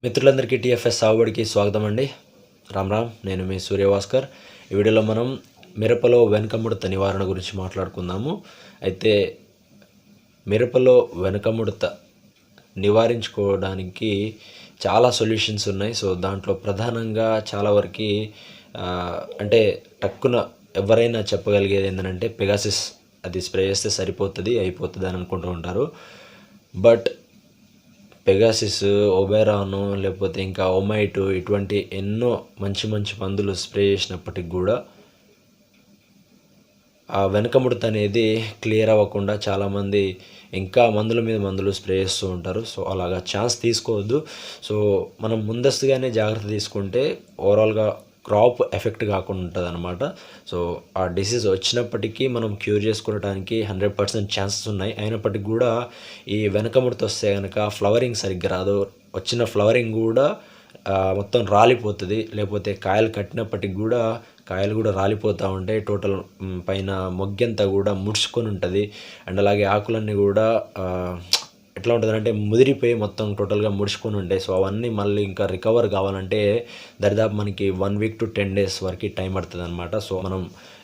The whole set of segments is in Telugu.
మిత్రులందరికీ TFS సాగుబడికి స్వాగతం అండి. రామ్ నేను మీ సూర్యభాస్కర్. ఈ వీడియోలో మనం మిరపలో వెనకముడత నివారణ గురించి మాట్లాడుకుందాము. అయితే మిరపలో వెనకముడత నివారించుకోవడానికి చాలా సొల్యూషన్స్ ఉన్నాయి. సో దాంట్లో ప్రధానంగా చాలా వరకు అంటే టక్కున ఎవరైనా చెప్పగలిగేది ఏంటంటే పెగాసిస్ అది స్ప్రే చేస్తే సరిపోతుంది అయిపోతుంది అని అనుకుంటూ ఉంటారు. బట్ పెగాసిస్, ఒబెరాను లేకపోతే ఇంకా ఒమైటు ఇటువంటి ఎన్నో మంచి మంచి మందులు స్ప్రే చేసినప్పటికి కూడా ఆ వెనకముడత అనేది క్లియర్ అవ్వకుండా చాలామంది ఇంకా మందుల మీద మందులు స్ప్రే చేస్తూ ఉంటారు. సో అలాగా ఛాన్స్ తీసుకోవద్దు. సో మనం ముందస్తుగానే జాగ్రత్త తీసుకుంటే ఓవరాల్గా క్రాప్ ఎఫెక్ట్ కాకుండా ఉంటుంది అనమాట. సో ఆ డిసీజ్ వచ్చినప్పటికీ మనం క్యూర్ చేసుకోవడానికి 100% ఛాన్సెస్ ఉన్నాయి. అయినప్పటికీ కూడా ఈ వెనకముడత వస్తే కనుక ఫ్లవరింగ్ సరిగ్గా రాదు. వచ్చిన ఫ్లవరింగ్ కూడా మొత్తం రాలిపోతుంది. లేకపోతే కాయలు కట్టినప్పటికి కూడా కాయలు కూడా రాలిపోతూ ఉంటాయి. టోటల్ పైన మొగ్గంతా కూడా ముడుచుకొని ఉంటుంది. అండ్ అలాగే ఆకులన్నీ కూడా ఎట్లా ఉంటుంది అంటే ముదిరిపోయి మొత్తం టోటల్గా ముడుచుకొని ఉంటాయి. సో అవన్నీ మళ్ళీ ఇంకా రికవర్ కావాలంటే దరిదాపు మనకి 1 వీక్ to 10 days వరకు టైం పడుతుంది అనమాట. సో మనం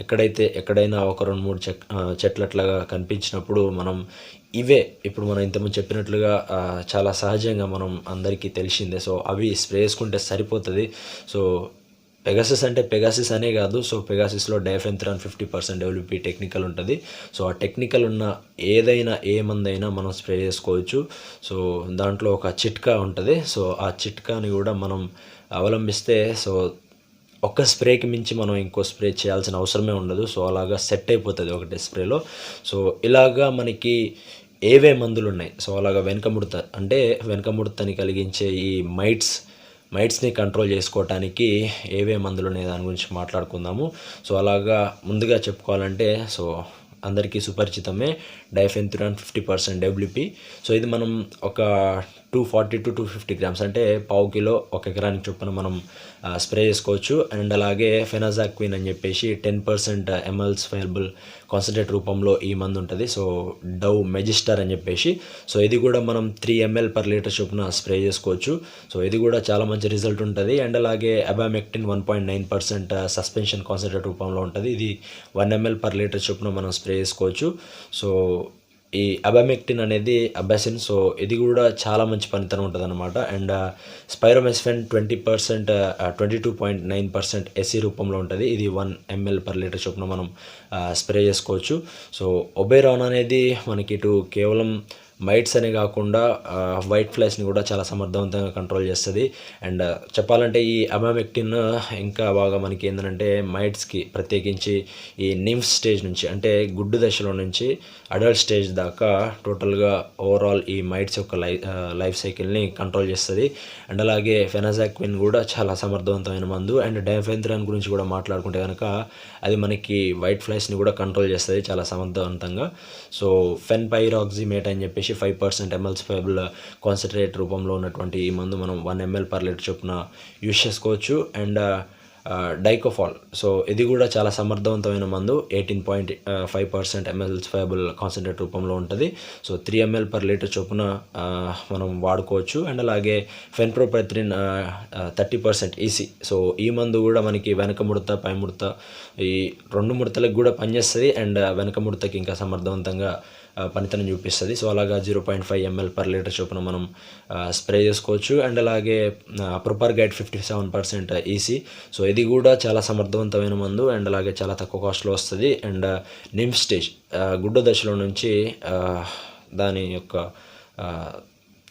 ఎక్కడైనా ఒక 2-3 చెట్లు అట్లాగా కనిపించినప్పుడు మనం ఇప్పుడు మనం ఇంతకుముందు చెప్పినట్లుగా చాలా సహజంగా మనం అందరికీ తెలిసిందే. సో అవి స్ప్రే చేసుకుంటే సరిపోతుంది. సో పెగాసిస్ అనే కాదు. సో పెగాసిస్లో డైఫెన్థ్రాన్ 50% WP టెక్నికల్ ఉంటుంది. సో ఆ టెక్నికల్ ఉన్న ఏ మందైనా మనం స్ప్రే చేసుకోవచ్చు. సో దాంట్లో ఒక చిట్కా ఉంటుంది. సో ఆ చిట్కాని కూడా మనం అవలంబిస్తే సో ఒక్క స్ప్రేకి మించి మనం ఇంకో స్ప్రే చేయాల్సిన అవసరమే ఉండదు. సో అలాగా సెట్ అయిపోతుంది ఒకటే స్ప్రేలో. సో ఇలాగా మనకి ఏవే మందులు ఉన్నాయి. సో అలాగా వెనకముడతని కలిగించే ఈ మైట్స్ని కంట్రోల్ చేసుకోవటానికి ఏవే మందులు ఉన్నాయి దాని గురించి మాట్లాడుకుందాము. సో అలాగా ముందుగా చెప్పుకోవాలంటే సో అందరికీ సుపరిచితమే డైఫెన్థ్రాన్ 50% WP. సో ఇది మనం ఒక 240 to 250 grams అంటే 1/2 కిలో 1 ఎకరానికి చొప్పున మనం స్ప్రే చేసుకోవచ్చు. అండ్ అలాగే ఫెనాజాక్విన్ అని చెప్పేసి 10% emulsifiable కాన్సన్ట్రేట్ రూపంలో ఈ మందు ఉంటుంది. సో డవ్ మెజిస్టర్ అని చెప్పేసి సో ఇది కూడా మనం 3 ml/లీటర్ చొప్పున స్ప్రే చేసుకోవచ్చు. సో ఇది కూడా చాలా మంచి రిజల్ట్ ఉంటుంది. అండ్ అలాగే అబామెక్టిన్ 1.9% సస్పెన్షన్ కాన్సన్ట్రేట్ రూపంలో ఉంటుంది. ఇది 1 ml/లీటర్ చొప్పున మనం స్ప్రే చేసుకోవచ్చు. సో ఈ అబామెక్టిన్ అనేది అబాసిన్. సో ఇది కూడా చాలా మంచి పనితనం ఉంటుంది అనమాట. అండ్ స్పైరోమెస్ఫెన్ 22.9% SE రూపంలో ఉంటుంది. ఇది 1 ml/లీటర్ చొప్పున మనం స్ప్రే చేసుకోవచ్చు. సో ఒబెరాన్ అనేది మనకి ఇటు కేవలం మైట్స్ అనే కాకుండా వైట్ ఫ్లైస్ని కూడా చాలా సమర్థవంతంగా కంట్రోల్ చేస్తుంది. అండ్ చెప్పాలంటే ఈ అబామెక్టిన్ ఇంకా బాగా మనకి ఏంటంటే మైట్స్కి ప్రత్యేకించి ఈ నిమ్ఫ్ స్టేజ్ నుంచి అంటే గుడ్డు దశలో నుంచి అడల్ట్ స్టేజ్ దాకా టోటల్గా ఓవరాల్ ఈ మైట్స్ యొక్క లైఫ్ సైకిల్ని కంట్రోల్ చేస్తుంది. అండ్ అలాగే ఫెనాజాక్విన్ కూడా చాలా సమర్థవంతమైన మందు. అండ్ డైఫెన్థ్రాన్ గురించి కూడా మాట్లాడుకుంటే కనుక అది మనకి వైట్ ఫ్లైస్ని కూడా కంట్రోల్ చేస్తుంది చాలా సమర్థవంతంగా. సో ఫెన్పైరాక్సిమేట్ అని చెప్పేసి 5% emulsifiable కాన్సన్ట్రేట్ రూపంలో ఉన్నటువంటి ఈ మందు మనం 1 ml/లీటర్ చొప్పున యూజ్ చేసుకోవచ్చు. అండ్ డైకోఫాల్ సో ఇది కూడా చాలా సమర్థవంతమైన మందు 18.5% emulsifiable కాన్సన్ట్రేట్ రూపంలో ఉంటుంది. సో 3 ml/లీటర్ చొప్పున మనం వాడుకోవచ్చు. అండ్ అలాగే ఫెన్ప్రోపెత్రిన్ 30% EC. సో ఈ మందు కూడా మనకి వెనకముడత పైముడత ఈ 2 ముడతలకు కూడా పనిచేస్తుంది. అండ్ వెనకముడతకి ఇంకా సమర్థవంతంగా పనితనం చూపిస్తుంది. సో అలాగా 0.5 ml/లీటర్ చొప్పున మనం స్ప్రే చేసుకోవచ్చు. అండ్ అలాగే ప్రొపర్గైడ్ 57% EC. సో ఇది కూడా చాలా సమర్థవంతమైన మందు. అండ్ అలాగే చాలా తక్కువ కాస్ట్లో వస్తుంది. అండ్ నిమ్ఫ్ స్టేజ్ గుడ్డ దశలో నుంచి దాని యొక్క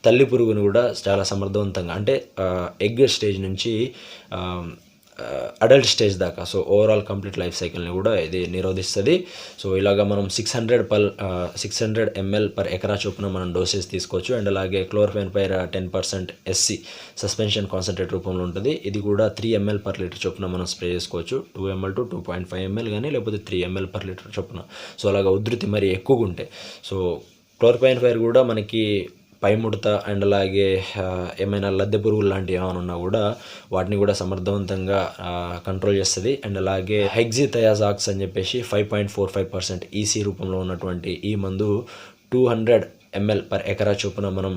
తల్లి పురుగుని కూడా చాలా సమర్థవంతంగా అంటే ఎగ్ స్టేజ్ నుంచి అడల్ట్ స్టేజ్ దాకా సో ఓవరాల్ కంప్లీట్ లైఫ్ సైకిల్ని కూడా ఇది నిరోధిస్తుంది. సో ఇలాగా మనం 600 ml/ఎకరా చొప్పున మనం డోసేజ్ తీసుకోవచ్చు. అండ్ అలాగే క్లోర్ఫెన్పైర్ 10% SC సస్పెన్షన్ కాన్సన్ట్రేట్ రూపంలో ఉంటుంది. ఇది కూడా 3 ml/లీటర్ చొప్పున మనం స్ప్రే చేసుకోవచ్చు. 2 ml to 2.5 ml కానీ లేకపోతే 3 ml/లీటర్ చొప్పున. సో అలాగా ఉధృతి మరి ఎక్కువగా ఉంటాయి. సో క్లోర్ఫెన్పైర్ కూడా మనకి పై ముడత అండ్ అలాగే ఏమైనా లద్దె పురుగులు లాంటివి ఏమైనా ఉన్నా కూడా వాటిని కూడా సమర్థవంతంగా కంట్రోల్ చేస్తుంది. అండ్ అలాగే హెక్సిథయాజాక్స్ అని చెప్పేసి 5.45% EC రూపంలో ఉన్నటువంటి ఈ మందు 200 ml పర్ ఎకరా చొప్పున మనం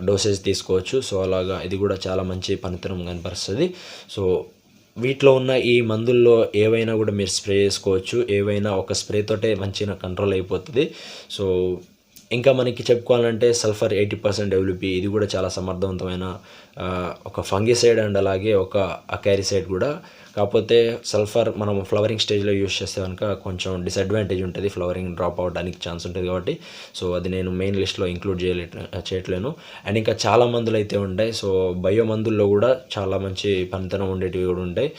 డోసేజ్ తీసుకోవచ్చు. సో అలాగా ఇది కూడా చాలా మంచి పనితనం కనపరుస్తుంది. సో వీటిలో ఉన్న ఈ మందుల్లో ఏవైనా కూడా మీరు స్ప్రే చేసుకోవచ్చు. ఏవైనా ఒక స్ప్రే తోటే మంచిగా కంట్రోల్ అయిపోతుంది. సో ఇంకా మనకి చెప్పుకోవాలంటే సల్ఫర్ 80% WP ఇది కూడా చాలా సమర్థవంతమైన ఒక ఫంగిసైడ్ అండ్ అలాగే ఒక అకారిసైడ్ కూడా. కాకపోతే సల్ఫర్ మనం ఫ్లవరింగ్ స్టేజ్లో యూస్ చేస్తే కనుక కొంచెం డిసడ్వాంటేజ్ ఉంటుంది, ఫ్లవరింగ్ డ్రాప్ అవడానికి ఛాన్స్ ఉంటుంది కాబట్టి సో అది నేను మెయిన్ లిస్ట్లో ఇంక్లూడ్ చేయట్లేను. అండ్ ఇంకా చాలా మందులు అయితే ఉంటాయి. సో బయో మందుల్లో కూడా చాలా మంచి పనితనం ఉండేటివి కూడా ఉంటాయి.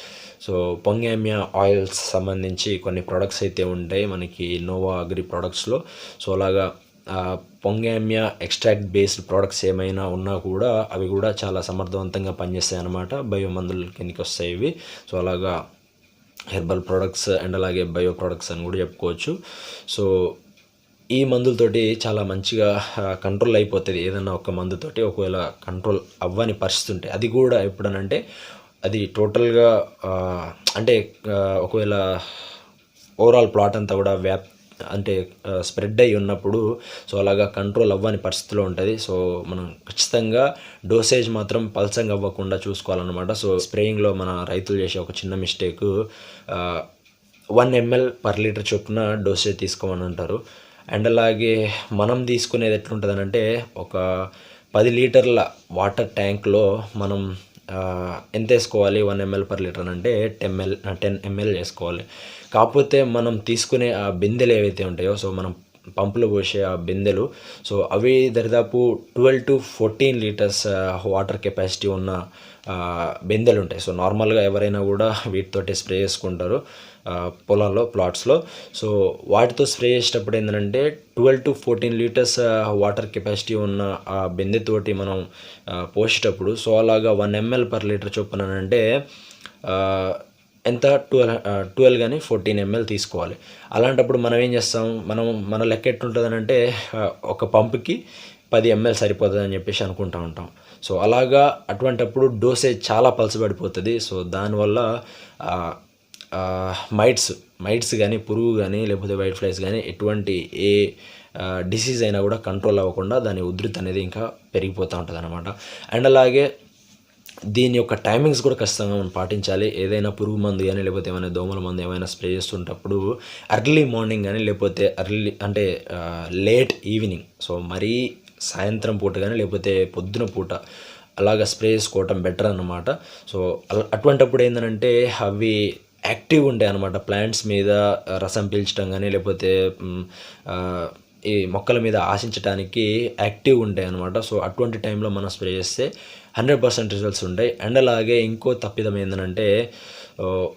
సో పొంగామియా ఆయిల్స్ సంబంధించి కొన్ని ప్రొడక్ట్స్ అయితే ఉంటాయి మనకి నోవా అగ్రి ప్రొడక్ట్స్లో. సో అలాగా పొంగామియా ఎక్స్ట్రాక్ట్ బేస్డ్ ప్రోడక్ట్స్ ఏమైనా ఉన్నా కూడా అవి కూడా చాలా సమర్థవంతంగా పనిచేస్తాయి అన్నమాట. బయో మందుల కిందకి వస్తాయి ఇవి. సో అలాగా హెర్బల్ ప్రొడక్ట్స్ అండ్ అలాగే బయో ప్రొడక్ట్స్ అని కూడా చెప్పుకోవచ్చు. సో ఈ మందులతోటి చాలా మంచిగా కంట్రోల్ అయిపోతుంది ఏదన్నా ఒక మందుతోటి. ఒకవేళ కంట్రోల్ అవ్వని పరిస్థితి ఉంటే అది కూడా ఎప్పుడనంటే అది టోటల్గా అంటే ఒకవేళ ఓవరాల్ ప్లాట్ అంతా కూడా అంటే స్ప్రెడ్ అయి ఉన్నప్పుడు సో అలాగా కంట్రోల్ అవ్వని పరిస్థితిలో ఉంటుంది. సో మనం ఖచ్చితంగా డోసేజ్ మాత్రం పల్సంగా అవ్వకుండా చూసుకోవాలన్నమాట. సో స్ప్రేయింగ్లో మన రైతులు చేసే ఒక చిన్న మిస్టేక్ 1 ml పర్ లీటర్ చొప్పున డోసేజ్ తీసుకోమని అంటారు. అండ్ అలాగే మనం తీసుకునేది ఎట్లుంటుంది అంటే ఒక 10 లీటర్ల వాటర్ ట్యాంక్లో మనం ఎంత వేసుకోవాలి 1 ml పర్ లీటర్ అంటే 10 ml వేసుకోవాలి. కాకపోతే మనం తీసుకునే ఆ బిందెలు ఏవైతే ఉంటాయో సో మనం పంపులో పోసే ఆ బిందెలు సో అవి దరిదాపు 12 to 14 లీటర్స్ వాటర్ కెపాసిటీ ఉన్న బిందెలు ఉంటాయి. సో నార్మల్గా ఎవరైనా కూడా వీటితోటి స్ప్రే చేసుకుంటారు పొలాల్లో ప్లాట్స్లో. సో వాటితో స్ప్రే చేసేటప్పుడు ఏంటంటే 12 to 14 లీటర్స్ వాటర్ కెపాసిటీ ఉన్న ఆ బిందెతోటి మనం పోసేటప్పుడు సో అలాగా 1 ml పర్ లీటర్ చొప్పున అంటే ఎంత 12 కానీ 14 ml తీసుకోవాలి. అలాంటప్పుడు మనం ఏం చేస్తాం, మన లెక్క ఎట్లుంటుంది అంటే ఒక పంపుకి 10 ml సరిపోతుంది అని చెప్పేసి అనుకుంటూ ఉంటాం. సో అలాగా అటువంటప్పుడు డోసేజ్ చాలా పలచబడిపోతుంది. సో దానివల్ల మైట్స్ కానీ పురుగు కానీ లేకపోతే వైట్ ఫ్లైస్ కానీ ఎటువంటి ఏ డిసీజ్ అయినా కూడా కంట్రోల్ అవ్వకుండా దాని ఉధృతి అనేది ఇంకా పెరిగిపోతూ ఉంటుంది అన్నమాట. అండ్ అలాగే దీని యొక్క టైమింగ్స్ కూడా ఖచ్చితంగా మనం పాటించాలి. ఏదైనా పురుగు మందు కానీ లేకపోతే ఏమైనా దోమల మందు ఏమైనా స్ప్రే చేస్తుంటప్పుడు ఎర్లీ మార్నింగ్ కానీ లేకపోతే లేట్ ఈవినింగ్ సో మరీ సాయంత్రం పూట కానీ లేకపోతే పొద్దున పూట అలాగ స్ప్రే చేసుకోవటం బెటర్ అన్నమాట. సో అటువంటప్పుడు ఏంటంటే అవి యాక్టివ్ ఉంటాయి అన్నమాట. ప్లాంట్స్ మీద రసం పీల్చడం కానీ లేకపోతే ఈ మొక్కల మీద ఆశించడానికి యాక్టివ్ ఉంటాయి అన్నమాట. సో అటువంటి టైంలో మనం స్ప్రే చేస్తే 100% రిజల్ట్స్ ఉంటాయి. అండ్ అలాగే ఇంకో తప్పిదం ఏంటంటే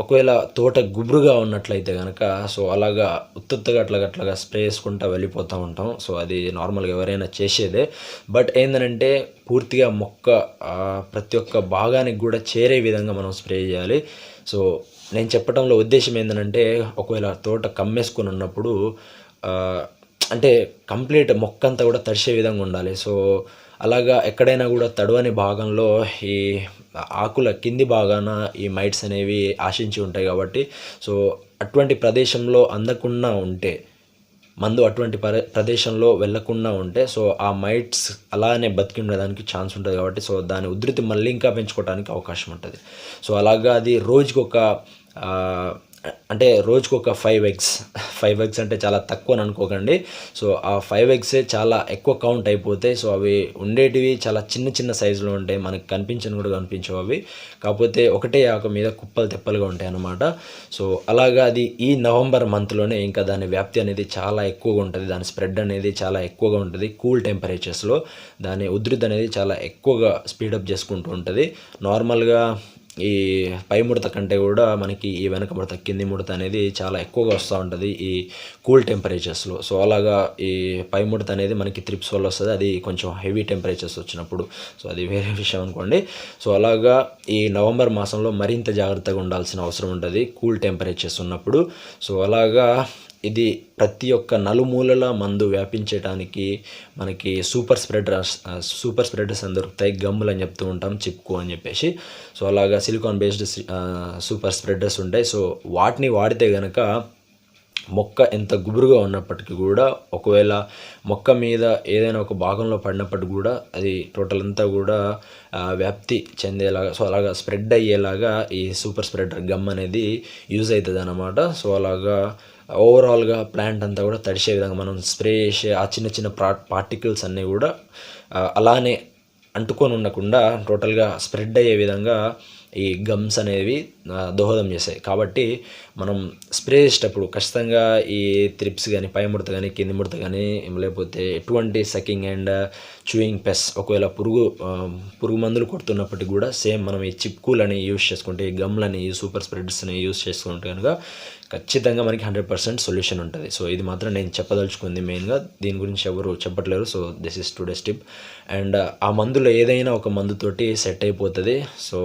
ఒకవేళ తోట గుబురుగా ఉన్నట్లయితే కనుక సో అలాగా ఉత్తుగా అట్లాగా స్ప్రే చేసుకుంటూ వెళ్ళిపోతూ ఉంటాం. సో అది నార్మల్గా ఎవరైనా చేసేదే. బట్ ఏంటంటే పూర్తిగా మొక్క ప్రతి ఒక్క భాగానికి కూడా చేరే విధంగా మనం స్ప్రే చేయాలి. సో నేను చెప్పడంలో ఉద్దేశం ఏంటంటే ఒకవేళ తోట కమ్మేసుకొని ఉన్నప్పుడు అంటే కంప్లీట్ మొక్క అంతా కూడా తడిసే విధంగా ఉండాలి. సో అలాగా ఎక్కడైనా కూడా తడవని భాగంలో ఈ ఆకుల కింది భాగాన ఈ మైట్స్ అనేవి ఆశించి ఉంటాయి కాబట్టి సో అటువంటి ప్రదేశంలో అందకుండా ఉంటే మందు అటువంటి ప్రదేశంలో వెళ్ళకుండా ఉంటే సో ఆ మైట్స్ అలానే బతికి ఉండడానికి ఛాన్స్ ఉంటుంది కాబట్టి సో దాని ఉధృతి మళ్ళీ ఇంకా పెంచుకోవడానికి అవకాశం ఉంటుంది. సో అలాగా అది రోజుకొక 5 eggs అంటే చాలా తక్కువ అని అనుకోకండి. సో ఆ 5 eggs చాలా ఎక్కువ కౌంట్ అయిపోతాయి. సో అవి ఉండేటివి చాలా చిన్న సైజులో ఉంటాయి, మనకి కనిపించని కూడా కనిపించవు అవి. కాకపోతే ఒకటే ఆకు మీద కుప్పలు తెప్పలుగా ఉంటాయి అన్నమాట. సో అలాగా అది ఈ నవంబర్ మంత్లోనే ఇంకా దాని వ్యాప్తి అనేది చాలా ఎక్కువగా ఉంటుంది, దాని స్ప్రెడ్ అనేది చాలా ఎక్కువగా ఉంటుంది. కూల్ టెంపరేచర్స్లో దాని ఉధృతి అనేది చాలా ఎక్కువగా స్పీడప్ చేసుకుంటూ ఉంటుంది. నార్మల్గా ఈ పై ముడత కంటే కూడా మనకి ఈ వెనక ముడత కింది ముడత అనేది చాలా ఎక్కువగా వస్తూ ఉంటుంది ఈ కూల్ టెంపరేచర్స్లో. సో అలాగా ఈ పై ముడత అనేది మనకి త్రిప్స్ వల్ల వస్తుంది, అది కొంచెం హెవీ టెంపరేచర్స్ వచ్చినప్పుడు. సో అది వేరే విషయం అనుకోండి. సో అలాగా ఈ నవంబర్ మాసంలో మరింత జాగ్రత్తగా ఉండాల్సిన అవసరం ఉంటుంది కూల్ టెంపరేచర్స్ ఉన్నప్పుడు. సో అలాగా ఇది ప్రతి ఒక్క నలుమూలల మందు వ్యాపించడానికి మనకి సూపర్ స్ప్రెడర్స్ అని దొరుకుతాయి. గమ్ములు అని చెప్తూ ఉంటాం, చిప్కో అని చెప్పేసి. సో అలాగా సిలికాన్ బేస్డ్ సూపర్ స్ప్రెడర్స్ ఉంటాయి. సో వాటిని వాడితే కనుక మొక్క ఎంత గుబురుగా ఉన్నప్పటికీ కూడా ఒకవేళ మొక్క మీద ఏదైనా ఒక భాగంలో పడినప్పటికి కూడా అది టోటల్ అంతా కూడా వ్యాప్తి చెందేలాగా, సో అలాగా స్ప్రెడ్ అయ్యేలాగా ఈ సూపర్ స్ప్రెడర్ గమ్ అనేది యూజ్ అవుతుంది అన్నమాట. సో అలాగా ఓవరాల్గా ప్లాంట్ అంతా కూడా తడిసే విధంగా మనం స్ప్రే చేసే ఆ చిన్న చిన్న పార్టికల్స్ అన్నీ కూడా అలానే అంటుకొని ఉండకుండా టోటల్గా స్ప్రెడ్ అయ్యే విధంగా ఈ గమ్స్ అనేవి దోహదం చేస్తాయి. కాబట్టి మనం స్ప్రే చేసేటప్పుడు ఖచ్చితంగా ఈ త్రిప్స్ కానీ, పై ముడత కానీ, కింది ముడత కానీ, లేకపోతే ఎటువంటి సకింగ్ అండ్ చూయింగ్ పెస్, ఒకవేళ పురుగు మందులు కొడుతున్నప్పటికీ కూడా సేమ్ మనం ఈ చిప్కూలని యూజ్ చేసుకుంటే, ఈ గమ్లని, ఈ సూపర్ స్ప్రెడర్స్ని యూజ్ చేసుకుంటే కనుక ఖచ్చితంగా మనకి 100% సొల్యూషన్ ఉంటుంది. సో ఇది మాత్రం నేను చెప్పదలుచుకుంది మెయిన్గా. దీని గురించి ఎవరు చెప్పట్లేరు. So this is today's tip. And ఆ మందులో ఏదైనా ఒక మందుతోటి సెట్ అయిపోతుంది. సో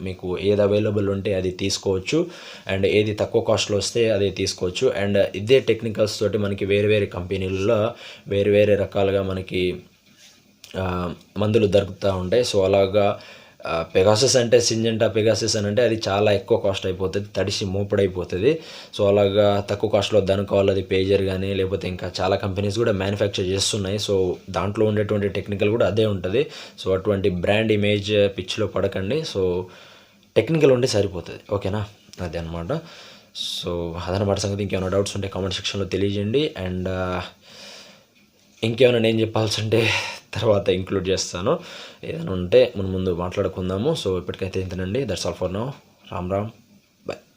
మీకు ఏది అవైలబుల్ ఉంటే అది తీసుకోవచ్చు, అండ్ ఏది తక్కువ కాస్ట్లో వస్తే అదే తీసుకోవచ్చు. అండ్ ఇదే టెక్నికల్స్ తోటి మనకి వేరే వేరే కంపెనీలలో వేరే వేరే రకాలుగా మనకి మందులు దొరుకుతూ ఉంటాయి. సో అలాగా పెగాసస్ అంటే సింజెంటా పెగాసస్ అని అంటే అది చాలా ఎక్కువ కాస్ట్ అయిపోతుంది, తడిసి మోపుడైపోతుంది. సో అలాగా తక్కువ కాస్ట్లో దానికోవాలి అది పేజర్ కానీ, లేకపోతే ఇంకా చాలా కంపెనీస్ కూడా మ్యానుఫ్యాక్చర్ చేస్తున్నాయి. సో దాంట్లో ఉండేటువంటి టెక్నికల్ కూడా అదే ఉంటుంది. సో అటువంటి బ్రాండ్ ఇమేజ్ పిచ్లో పడకండి. సో టెక్నికల్ ఉంటే సరిపోతుంది, ఓకేనా? అదే అనమాట. సో అదనమాట సంగతి. ఇంకేమైనా డౌట్స్ ఉంటే కామెంట్ సెక్షన్లో తెలియజేయండి. అండ్ ఇంకేమైనా నేను చెప్పాల్సి ఉంటే తర్వాత ఇంక్లూడ్ చేస్తాను. ఏదైనా ఉంటే ముందు మాట్లాడుకుందాము. సో ఇప్పటికైతే ఇంతనండి. That's all for now. Ram Ram.